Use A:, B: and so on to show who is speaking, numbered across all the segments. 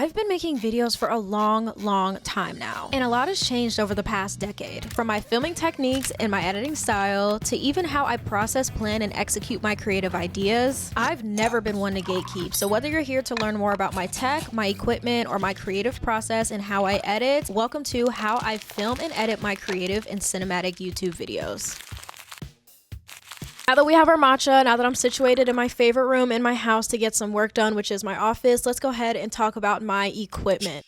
A: I've been making videos for a long time now, and a lot has changed over the past decade. From my filming techniques and my editing style, to even how I process, plan, and execute my creative ideas, I've never been one to gatekeep. So whether you're here to learn more about my tech, my equipment, or my creative process and how I edit, welcome to how I film and edit my creative and cinematic YouTube videos. Now that we have our matcha, now that I'm situated in my favorite room in my house to get some work done, which is my office, let's go ahead and talk about my equipment.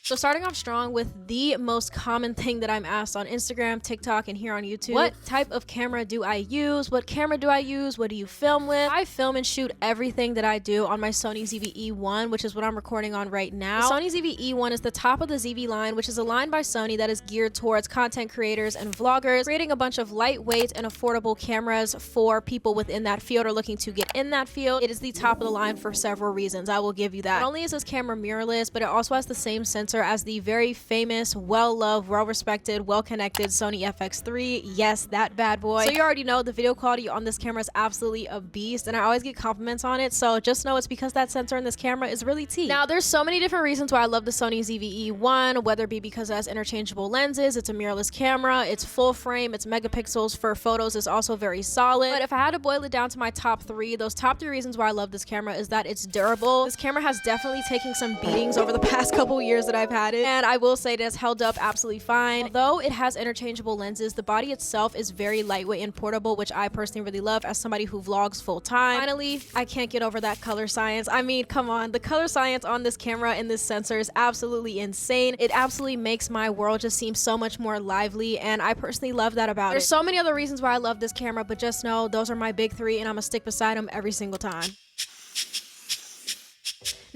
A: So starting off strong with the most common thing that I'm asked on Instagram, TikTok, and here on YouTube. What type of camera do I use? What camera do I use? What do you film with? I film and shoot everything that I do on my Sony ZV-E1, which is what I'm recording on right now. The Sony ZV-E1 is the top of the ZV line, which is a line by Sony that is geared towards content creators and vloggers, creating a bunch of lightweight and affordable cameras for people within that field or looking to get in that field. It is the top of the line for several reasons. I will give you that. Not only is this camera mirrorless, but it also has the same sensor as the very famous, well-loved, well-respected, well-connected Sony FX3. Yes, that bad boy. So you already know the video quality on this camera is absolutely a beast, and I always get compliments on it, so just know it's because that sensor in this camera is really T. Now, there's so many different reasons why I love the Sony ZV-E1, whether it be because it has interchangeable lenses, it's a mirrorless camera, it's full frame, its megapixels for photos is also very solid. But if I had to boil it down to my top three, those top three reasons why I love this camera is that it's durable. This camera has definitely taken some beatings over the past couple years that I've had it, and I will say it has held up absolutely fine. Although it has interchangeable lenses, the body itself is very lightweight and portable, which I personally really love as somebody who vlogs full time. Finally, I can't get over that color science. I mean, come on, the color science on this camera and this sensor is absolutely insane. It absolutely makes my world just seem so much more lively, and I personally love that about it. There's so many other reasons why I love this camera, but just know those are my big three, and I'm gonna stick beside them every single time.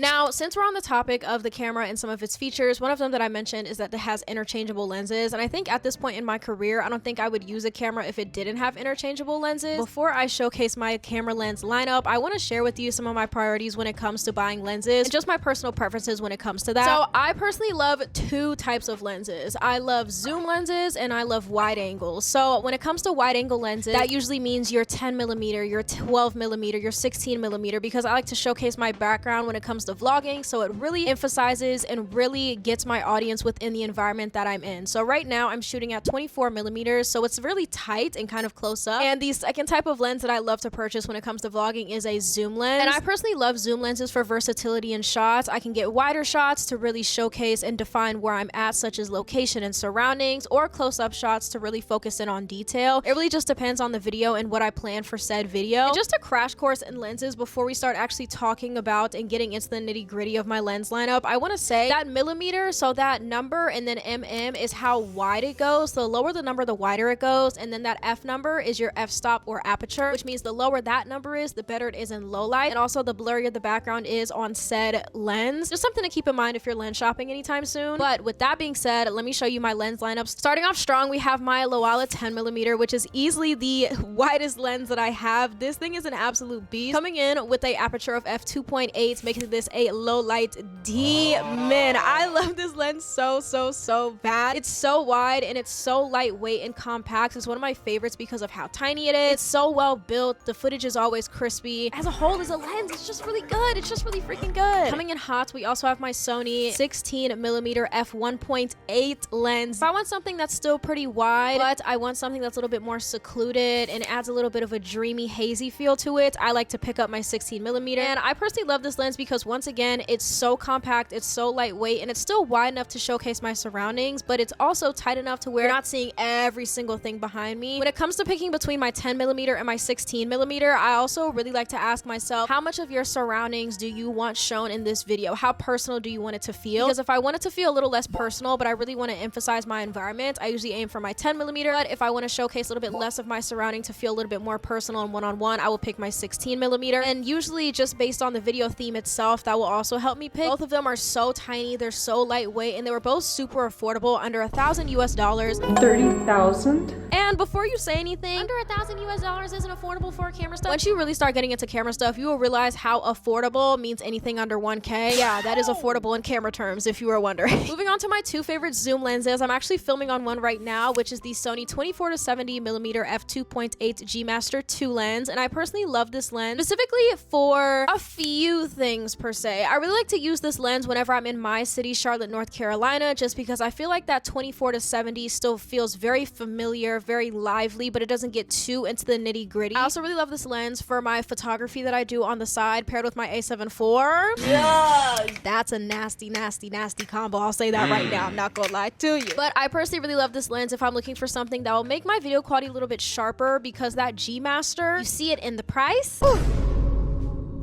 A: Now, since we're on the topic of the camera and some of its features, one of them that I mentioned is that it has interchangeable lenses, and I think at this point in my career, I don't think I would use a camera if it didn't have interchangeable lenses. Before I showcase my camera lens lineup, I want to share with you some of my priorities when it comes to buying lenses and just my personal preferences when it comes to that. So I personally love two types of lenses. I love zoom lenses and I love wide angles. So when it comes to wide angle lenses, that usually means your 10mm, your 12mm, your 16mm, because I like to showcase my background when it comes to vlogging, so it really emphasizes and really gets my audience within the environment that I'm in. So right now I'm shooting at 24mm, so it's really tight and kind of close up. And the second type of lens that I love to purchase when it comes to vlogging is a zoom lens, and I personally love zoom lenses for versatility in shots. I can get wider shots to really showcase and define where I'm at, such as location and surroundings, or close-up shots to really focus in on detail. It really just depends on the video and what I plan for said video. And just a crash course in lenses before we start actually talking about and getting into the nitty-gritty of my lens lineup, I want to say that millimeter, so that number and then mm is how wide it goes. So the lower the number, the wider it goes, and then that f number is your f-stop or aperture, which means the lower that number is, the better it is in low light, and also the blurrier the background is on said lens. Just something to keep in mind if you're lens shopping anytime soon. But with that being said, let me show you my lens lineup. Starting off strong, we have my Loala 10mm, which is easily the widest lens that I have. This thing is an absolute beast, coming in with a aperture of f2.8, making this a low light demon. I love this lens so bad. It's so wide and it's so lightweight and compact. It's one of my favorites because of how tiny it is. It's so well built. The footage is always crispy. As a whole, as a lens, it's just really good. It's just really freaking good. Coming in hot, we also have my Sony 16mm f1.8 lens. If I want something that's still pretty wide, but I want something that's a little bit more secluded and adds a little bit of a dreamy, hazy feel to it, I like to pick up my 16mm. And I personally love this lens because once again, it's so compact, it's so lightweight, and it's still wide enough to showcase my surroundings, but it's also tight enough to where you're not seeing every single thing behind me. When it comes to picking between my 10mm and my 16mm, I also really like to ask myself, how much of your surroundings do you want shown in this video? How personal do you want it to feel? Because if I want it to feel a little less personal, but I really want to emphasize my environment, I usually aim for my 10mm. But if I want to showcase a little bit less of my surrounding to feel a little bit more personal and one-on-one, I will pick my 16mm. And usually just based on the video theme itself, that will also help me pick. Both of them are so tiny, they're so lightweight, and they were both super affordable, under $1,000 US.
B: 30,000.
A: And before you say anything, under $1,000 US isn't affordable for camera stuff. Once you really start getting into camera stuff, you will realize how affordable means anything under 1K. Yeah, that is affordable in camera terms, if you were wondering. Moving on to my two favorite zoom lenses, I'm actually filming on one right now, which is the Sony 24-70mm f2.8 G Master 2 lens, and I personally love this lens specifically for a few things per per se. I really like to use this lens whenever I'm in my city, Charlotte, North Carolina, just because I feel like that 24-70 still feels very familiar, very lively, but it doesn't get too into the nitty gritty. I also really love this lens for my photography that I do on the side, paired with my A7 IV. Yes! That's a nasty, nasty, nasty combo. I'll say that right now. I'm not gonna lie to you. But I personally really love this lens if I'm looking for something that will make my video quality a little bit sharper, because that G Master, you see it in the price. Ooh,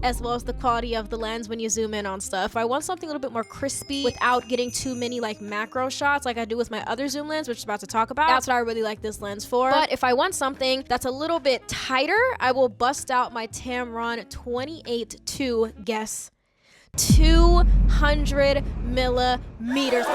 A: as well as the quality of the lens when you zoom in on stuff. I want something a little bit more crispy without getting too many like macro shots like I do with my other zoom lens, which is about to talk about. That's what I really like this lens for. But if I want something that's a little bit tighter, I will bust out my Tamron 28-2, guess, 200 millimeters.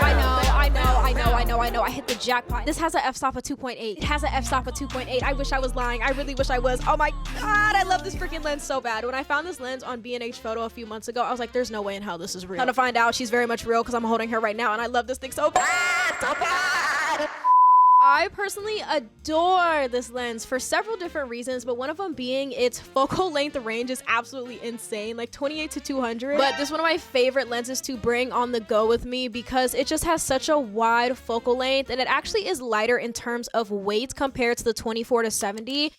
A: I hit the jackpot. This has an f-stop of 2.8. It has an f-stop of 2.8. I wish I was lying. I really wish I was. Oh my god, I love this freaking lens so bad. When I found this lens on B&H Photo a few months ago, I was like, there's no way in hell this is real. How to find out, she's very much real because I'm holding her right now, and I love this thing so bad. So bad. I personally adore this lens for several different reasons, but one of them being its focal length range is absolutely insane, like 28 to 200. But this is one of my favorite lenses to bring on the go with me because it just has such a wide focal length, and it actually is lighter in terms of weight compared to the 24-70.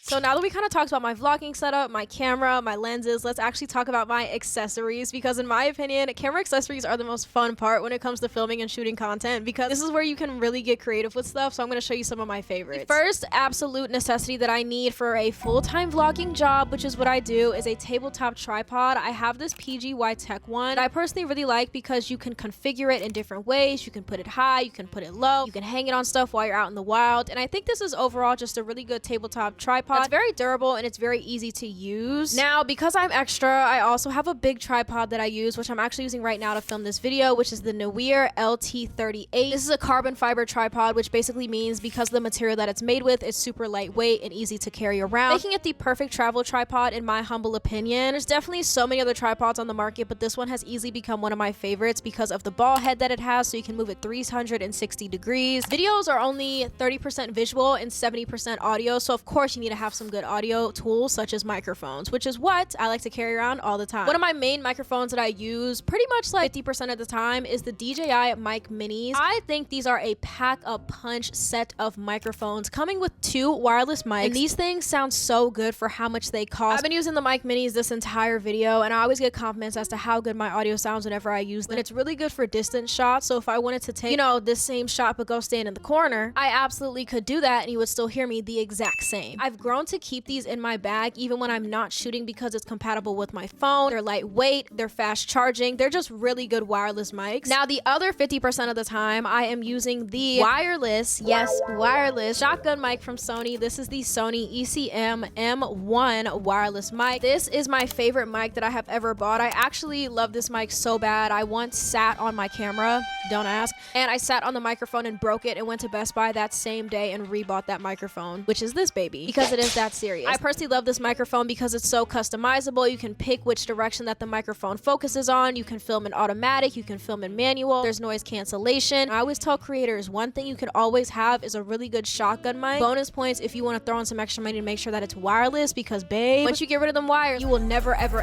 A: So now that we kind of talked about my vlogging setup, my camera, my lenses, let's actually talk about my accessories, because in my opinion, camera accessories are the most fun part when it comes to filming and shooting content, because this is where you can really get creative with stuff. So I'm going to show you some of my favorites. The first absolute necessity that I need for a full-time vlogging job, which is what I do, is a tabletop tripod. I have this PGY Tech one. I personally really like because you can configure it in different ways. You can put it high, you can put it low, you can hang it on stuff while you're out in the wild. And I think this is overall just a really good tabletop tripod. It's very durable and it's very easy to use. Now, because I'm extra, I also have a big tripod that I use, which I'm actually using right now to film this video, which is the Neweer LT38. This is a carbon fiber tripod, which basically means because of the material that it's made with, it's super lightweight and easy to carry around, making it the perfect travel tripod in my humble opinion. There's definitely so many other tripods on the market, but this one has easily become one of my favorites because of the ball head that it has, so you can move it 360 degrees. Videos are only 30% visual and 70% audio, so of course you need to have some good audio tools such as microphones, which is what I like to carry around all the time. One of my main microphones that I use pretty much like 50% of the time is the DJI Mic Minis. I think these are a pack-a-punch set of microphones coming with 2 wireless mics, and these things sound so good for how much they cost. I've been using the Mic Minis this entire video, and I always get compliments as to how good my audio sounds whenever I use them. And it's really good for distance shots, so if I wanted to take, you know, this same shot but go stand in the corner, I absolutely could do that and you would still hear me the exact same. I've grown to keep these in my bag even when I'm not shooting because it's compatible with my phone. They're lightweight, they're fast charging, they're just really good wireless mics. Now, the other 50% of the time, I am using the wireless, yes, wireless shotgun mic from Sony. This is the Sony ECM M1 wireless mic. This is my favorite mic that I have ever bought. I actually love this mic so bad. I once sat on my camera, don't ask, and I sat on the microphone and broke it and went to Best Buy that same day and rebought that microphone, which is this baby, because it is that serious. I personally love this microphone because it's so customizable. You can pick which direction that the microphone focuses on. You can film in automatic, you can film in manual. There's noise cancellation. I always tell creators, one thing you could always have is a really good shotgun mic. Bonus points if you want to throw in some extra money to make sure that it's wireless, because babe, once you get rid of them wires, you will never ever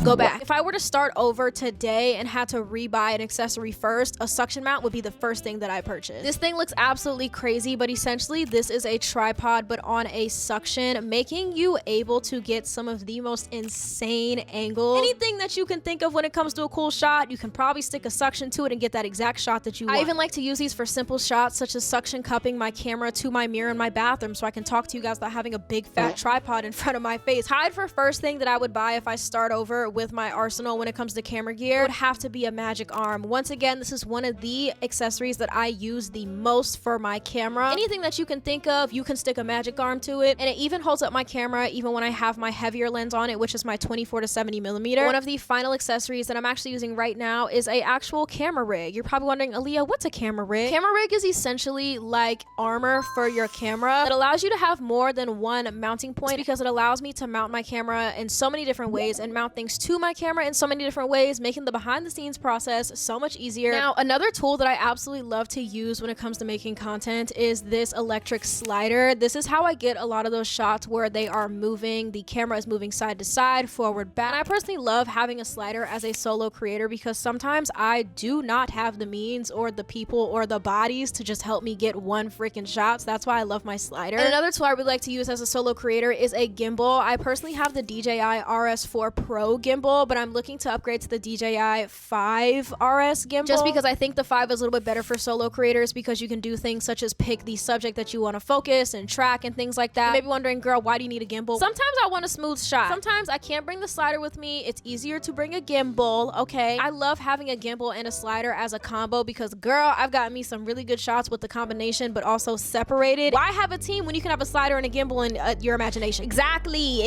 A: go back. If I were to start over today and had to rebuy an accessory first, a suction mount would be the first thing that I purchased. This thing looks absolutely crazy, but essentially this is a tripod but on a suction, making you able to get some of the most insane angles. Anything that you can think of when it comes to a cool shot, you can probably stick a suction to it and get that exact shot that you want. I even like to use these for simple shots such as suction cupping my camera to my mirror in my bathroom so I can talk to you guys without having a big fat tripod in front of my face. Tied for first thing that I would buy if I start over with my arsenal when it comes to camera gear would have to be a magic arm. Once again, this is one of the accessories that I use the most for my camera. Anything that you can think of, you can stick a magic arm to it, and it even holds up my camera even when I have my heavier lens on it, which is my 24-70 millimeter. One of the final accessories that I'm actually using right now is a actual camera rig. You're probably wondering, Aliyah, what's a camera rig? Camera rig is essentially like armor for your camera. It allows you to have more than one mounting point because it allows me to mount my camera in so many different ways and mount things settings to my camera in so many different ways, making the behind the scenes process so much easier. Now, another tool that I absolutely love to use when it comes to making content is this electric slider. This is how I get a lot of those shots where they are moving, the camera is moving side to side, forward, back. And I personally love having a slider as a solo creator because sometimes I do not have the means or the people or the bodies to just help me get one freaking shot. So that's why I love my slider. And another tool I really like to use as a solo creator is a gimbal. I personally have the DJI RS4 Pro gimbal, but I'm looking to upgrade to the DJI 5 RS gimbal just because I think the 5 is a little bit better for solo creators because you can do things such as pick the subject that you want to focus and track and things like that. You may be wondering, girl, why do you need a gimbal? Sometimes I want a smooth shot. Sometimes I can't bring the slider with me. It's easier to bring a gimbal, okay? I love having a gimbal and a slider as a combo because, girl, I've gotten me some really good shots with the combination, but also separated. Why have a team when you can have a slider and a gimbal in your imagination? Exactly.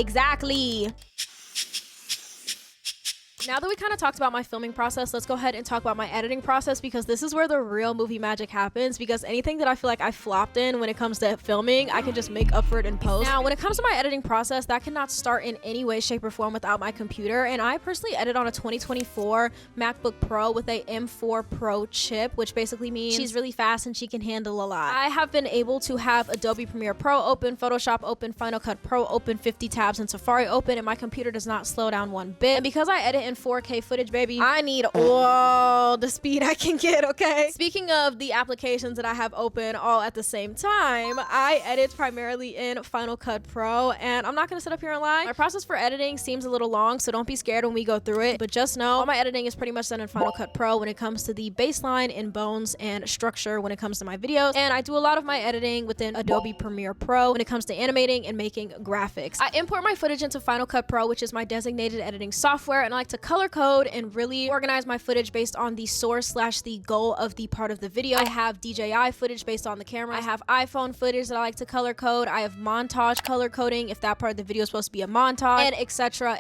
A: Now that we kind of talked about my filming process, let's go ahead and talk about my editing process because this is where the real movie magic happens, because anything that I feel like I flopped in when it comes to filming, I can just make up for it in post. Now, when it comes to my editing process, that cannot start in any way, shape, or form without my computer, and I personally edit on a 2024 MacBook Pro with a M4 Pro chip, which basically means she's really fast and she can handle a lot. I have been able to have Adobe Premiere Pro open, Photoshop open, Final Cut Pro open, 50 tabs in Safari open, and my computer does not slow down one bit. And because I edit in 4K footage, baby, I need all the speed I can get, okay? Speaking of the applications that I have open all at the same time, I edit primarily in Final Cut Pro, and I'm not gonna sit up here and lie. My process for editing seems a little long, so don't be scared when we go through it, but just know all my editing is pretty much done in Final Cut Pro when it comes to the baseline and bones and structure when it comes to my videos, and I do a lot of my editing within Adobe Premiere Pro when it comes to animating and making graphics. I import my footage into Final Cut Pro, which is my designated editing software, and I like to color code and really organize my footage based on the source slash the goal of the part of the video. I have DJI footage based on the camera. I have iPhone footage that I like to color code. I have montage color coding if that part of the video is supposed to be a montage, and etc.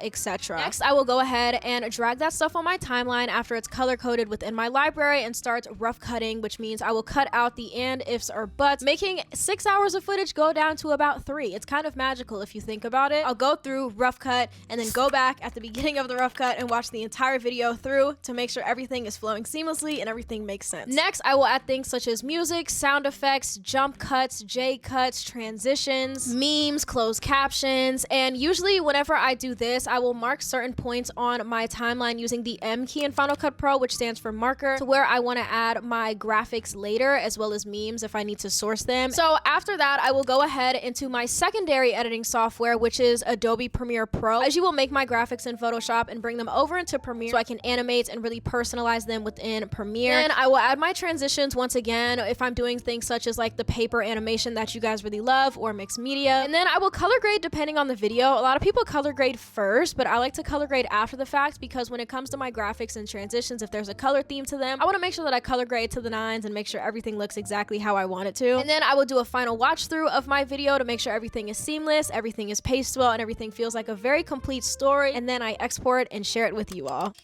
A: Next, I will go ahead and drag that stuff on my timeline after it's color coded within my library and start rough cutting, which means I will cut out the and, ifs, or buts, making 6 hours of footage go down to about 3. It's kind of magical if you think about it. I'll go through rough cut and then go back at the beginning of the rough cut and watch the entire video through to make sure everything is flowing seamlessly and everything makes sense. Next, I will add things such as music, sound effects, jump cuts, J cuts, transitions, memes, closed captions, and usually whenever I do this, I will mark certain points on my timeline using the M key in Final Cut Pro, which stands for marker, to where I want to add my graphics later as well as memes if I need to source them. So after that, I will go ahead into my secondary editing software, which is Adobe Premiere Pro, as you will make my graphics in Photoshop and bring them over into Premiere so I can animate and really personalize them within Premiere. And I will add my transitions once again if I'm doing things such as like the paper animation that you guys really love or mixed media. And then I will color grade depending on the video. A lot of people color grade first, but I like to color grade after the fact because when it comes to my graphics and transitions, if there's a color theme to them, I want to make sure that I color grade to the nines and make sure everything looks exactly how I want it to. And then I will do a final watch through of my video to make sure everything is seamless, everything is paced well, and everything feels like a very complete story. And then I export and share it with you all.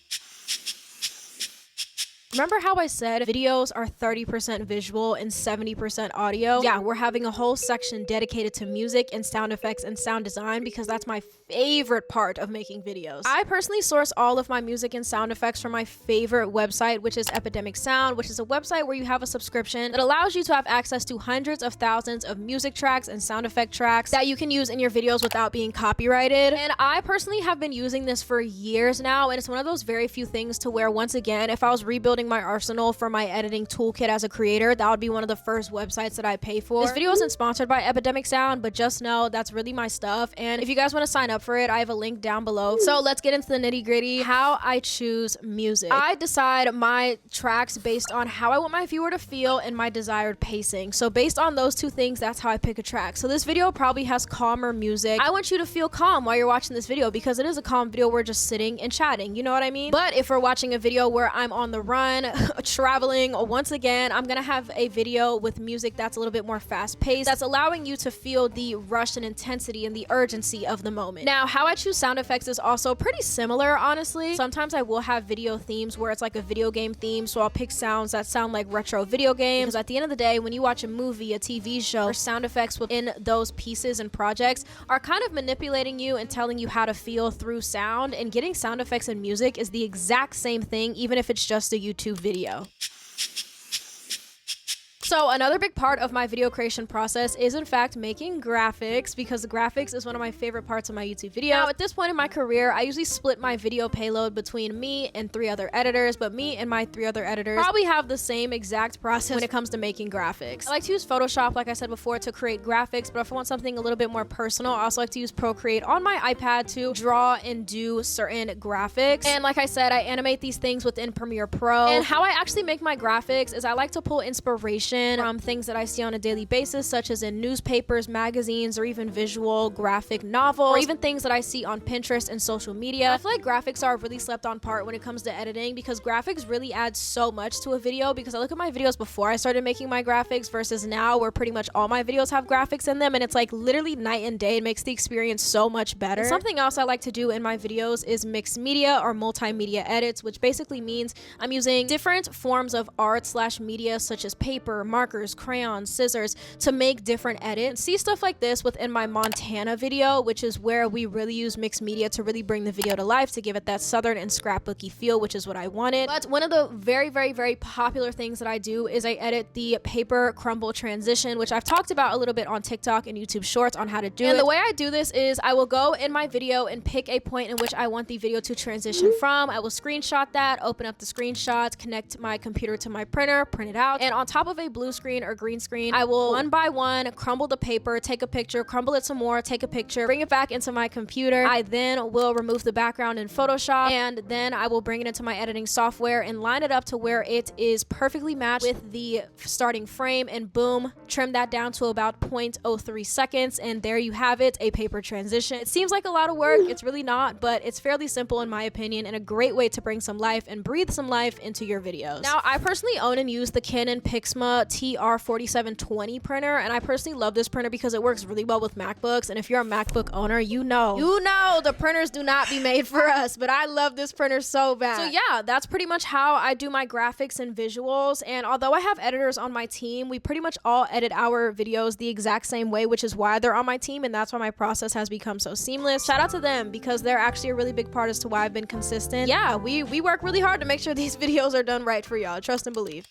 A: Remember how I said videos are 30% visual and 70% audio? Yeah, we're having a whole section dedicated to music and sound effects and sound design because that's my favorite part of making videos. I personally source all of my music and sound effects from my favorite website, which is Epidemic Sound, which is a website where you have a subscription that allows you to have access to hundreds of thousands of music tracks and sound effect tracks that you can use in your videos without being copyrighted. And I personally have been using this for years now, and it's one of those very few things to where, once again, if I was rebuilding my arsenal for my editing toolkit as a creator, that would be one of the first websites that I pay for. This video isn't sponsored by Epidemic Sound, but just know that's really my stuff, and if you guys want to sign up for it, I have a link down below. So let's get into the nitty-gritty. How I choose music. I decide my tracks based on how I want my viewer to feel and my desired pacing. So based on those two things, that's how I pick a track. So this video probably has calmer music. I want you to feel calm while you're watching this video because it is a calm video. We're just sitting and chatting, you know what I mean? But if we're watching a video where I'm on the run, on traveling. Once again, I'm gonna have a video with music that's a little bit more fast-paced, that's allowing you to feel the rush and intensity and the urgency of the moment. Now, how I choose sound effects is also pretty similar, honestly. Sometimes I will have video themes where it's like a video game theme, so I'll pick sounds that sound like retro video games, because at the end of the day, when you watch a movie, a TV show, or sound effects within those pieces and projects are kind of manipulating you and telling you how to feel through sound, and getting sound effects in music is the exact same thing, even if it's just a YouTube video. So another big part of my video creation process is in fact making graphics, because graphics is one of my favorite parts of my YouTube video. Now, at this point in my career, I usually split my video payload between me and 3 other editors, but me and my 3 other editors probably have the same exact process when it comes to making graphics. I like to use Photoshop, like I said before, to create graphics, but if I want something a little bit more personal, I also like to use Procreate on my iPad to draw and do certain graphics. And like I said, I animate these things within Premiere Pro. And how I actually make my graphics is I like to pull inspiration from things that I see on a daily basis, such as in newspapers, magazines, or even visual graphic novels, or even things that I see on Pinterest and social media. I feel like graphics are a really slept on part when it comes to editing, because graphics really add so much to a video. Because I look at my videos before I started making my graphics versus now, where pretty much all my videos have graphics in them, and it's like literally night and day. It makes the experience so much better. And something else I like to do in my videos is mixed media or multimedia edits, which basically means I'm using different forms of art slash media, such as paper, markers, crayons, scissors, to make different edits. See stuff like this within my Montana video, which is where we really use mixed media to really bring the video to life, to give it that southern and scrapbooky feel, which is what I wanted. But one of the very popular things that I do is I edit the paper crumble transition, which I've talked about a little bit on TikTok and YouTube Shorts on how to do it. And the way I do this is I will go in my video and pick a point in which I want the video to transition from. I will screenshot that, open up the screenshots, connect my computer to my printer, print it out, and on top of a blue screen or green screen, I will one by one crumble the paper, take a picture, crumble it some more, take a picture, bring it back into my computer. I then will remove the background in Photoshop, and then I will bring it into my editing software and line it up to where it is perfectly matched with the starting frame, and boom, trim that down to about 0.03 seconds, and there you have it, a paper transition. It seems like a lot of work, it's really not, but it's fairly simple in my opinion, and a great way to bring some life and breathe some life into your videos. Now, I personally own and use the Canon Pixma TR4720 printer, and I personally love this printer because it works really well with MacBooks, and if you're a MacBook owner, you know the printers do not be made for us, but I love this printer so bad. So yeah, that's pretty much how I do my graphics and visuals, and although I have editors on my team, we pretty much all edit our videos the exact same way, which is why they're on my team, and that's why my process has become so seamless. Shout out to them, because they're actually a really big part as to why I've been consistent. Yeah, we work really hard to make sure these videos are done right for y'all. Trust and believe.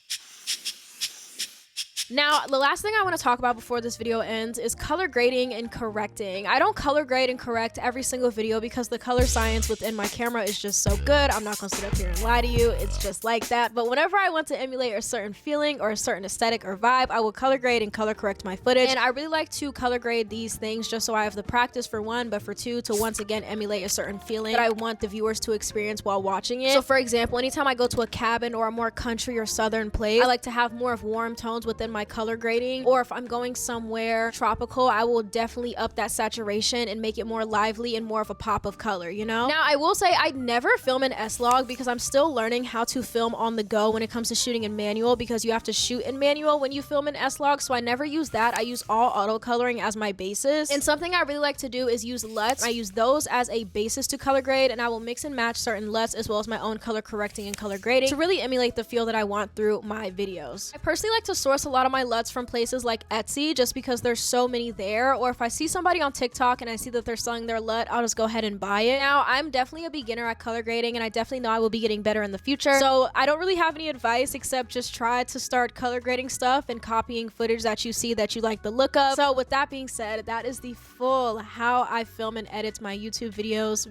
A: Now, the last thing I want to talk about before this video ends is color grading and correcting. I don't color grade and correct every single video because the color science within my camera is just so good. I'm not going to sit up here and lie to you. It's just like that. But whenever I want to emulate a certain feeling or a certain aesthetic or vibe, I will color grade and color correct my footage. And I really like to color grade these things just so I have the practice, for one, but for two, to once again emulate a certain feeling that I want the viewers to experience while watching it. So for example, anytime I go to a cabin or a more country or southern place, I like to have more of warm tones within my color grading. Or if I'm going somewhere tropical, I will definitely up that saturation and make it more lively and more of a pop of color, you know? Now, I will say I never film in S-Log because I'm still learning how to film on the go when it comes to shooting in manual, because you have to shoot in manual when you film in S-Log, so I never use that. I use all auto coloring as my basis. And something I really like to do is use LUTs. I use those as a basis to color grade, and I will mix and match certain LUTs as well as my own color correcting and color grading to really emulate the feel that I want through my videos. I personally like to source a lot of my LUTs from places like Etsy, just because there's so many there, or if I see somebody on TikTok and I see that they're selling their LUT, I'll just go ahead and buy it. Now, I'm definitely a beginner at color grading, and I definitely know I will be getting better in the future, so I don't really have any advice except just try to start color grading stuff and copying footage that you see that you like the look of. So with that being said, that is the full how I film and edit my YouTube videos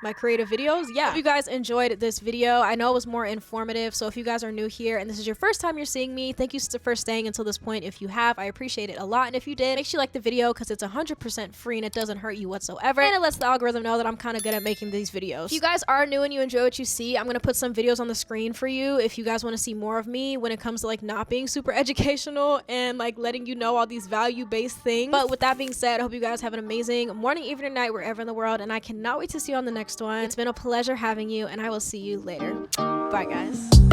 A: my creative videos. Yeah, if you guys enjoyed this video, I know it was more informative, so if you guys are new here and this is your first time you're seeing me, thank you for staying until this point. If you have, I appreciate it a lot, and if you did, make sure you like the video because it's 100% free and it doesn't hurt you whatsoever, and it lets the algorithm know that I'm kind of good at making these videos. If you guys are new and you enjoy what you see, I'm gonna put some videos on the screen for you if you guys want to see more of me when it comes to like not being super educational and like letting you know all these value-based things. But with that being said, I hope you guys have an amazing morning, evening, night, wherever in the world, and I cannot wait to see you on the next one. It's been a pleasure having you, and I will see you later. Bye, guys.